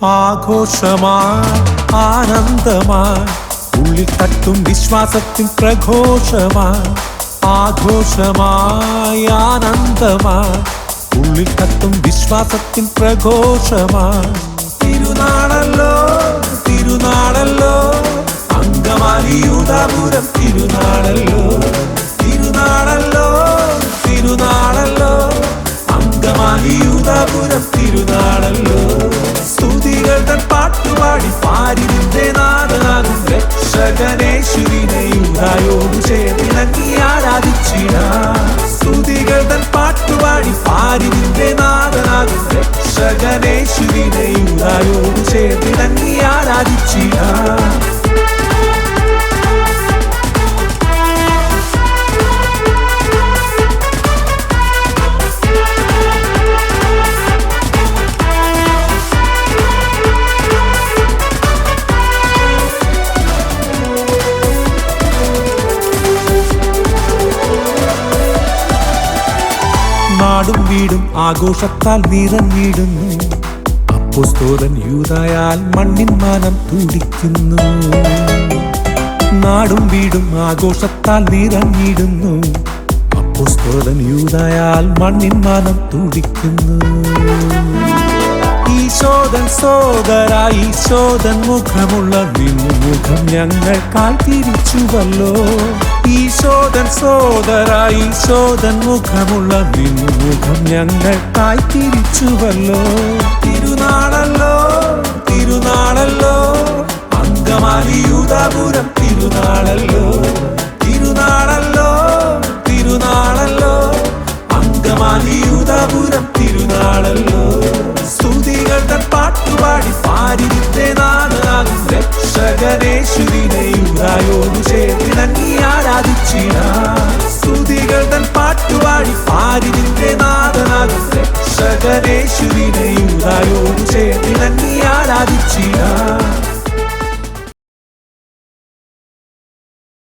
ആഘോഷമായി ആനന്ദമായി ഉള്ളിൽ തട്ടും വിശ്വാസത്തിൻ പ്രഘോഷമായി ആഘോഷമായി ആനന്ദമായി ഉള്ളിൽ തട്ടും വിശ്വാസത്തിൻ പ്രഘോഷമായി തിരുനാളല്ലോ തിരുനാളല്ലോ അങ്കമാലി യൂദാപുരം തിരുനാളല്ലോ തിരുനാളല്ലോ തിരുനാളല്ലോ അങ്കമാലി യൂദാപുരം തിരുനാളല്ലോ സ്തുതികൾ തൻ പാട്ടുപാടി പാരിന്റെ നാഥനാകും രക്ഷകനേശുവിനെ യൂദായോട് ചേർന്നിണങ്ങി ആരാധിച്ചിടാം സ്തുതികൾ തൻ പാട്ടുപാടി പാരിന്റെ നാഥനാകും രക്ഷകനേശുവിനെ യൂദായോട് ചേർന്നിണങ്ങി ആരാധിച്ചിടാം നാടും വീടും ആഘോഷത്താൽ നിറഞ്ഞിടുന്നു അപ്പോസ്തലൻ യൂദായാൽ മണ്ണിൻ മാനം തുടിക്കുന്നു നാടും വീടും ആഘോഷത്താൽ നിറഞ്ഞിടുന്നു അപ്പോസ്തലൻ യൂദായാൽ മണ്ണിൻ മാനം തുടിക്കുന്നു ഈശോദൻ സോദര ഈശോദൻ മുഖമുള്ള നിൻമുഖം ഞങ്ങൾക്കാൽ തിരിച്ചുവല്ലോ ഈശോദൻ സോദര ഈശോദൻ മുഖമുള്ള നിൻമുഖം ഞങ്ങൾക്കായി തിരിച്ചുവല്ലോ തിരുനാളല്ലോ തിരുനാളല്ലോ അങ്കമാലി യൂദാപുരം തിരുനാളല്ലോ തിരുനാളല്ലോ തിരുനാളല്ലോ അങ്കമാലി യൂദാപുരം തിരുനാളല്ലോ സ്തുതികൾ തൻ പാട്ടുപാടി പാരിന്റെ നാഥനാകും രക്ഷകനേശുവിനെ യൂദായോട് ചേർന്നിണങ്ങി ആരാധിച്ചിടാം സ്തുതികൾ തൻ പാട്ടുപാടി പാരിന്റെ നാഥനാകും രക്ഷകനേശുവിനെ യൂദായോട് ചേർന്നിണങ്ങി ആരാധിച്ചിടാം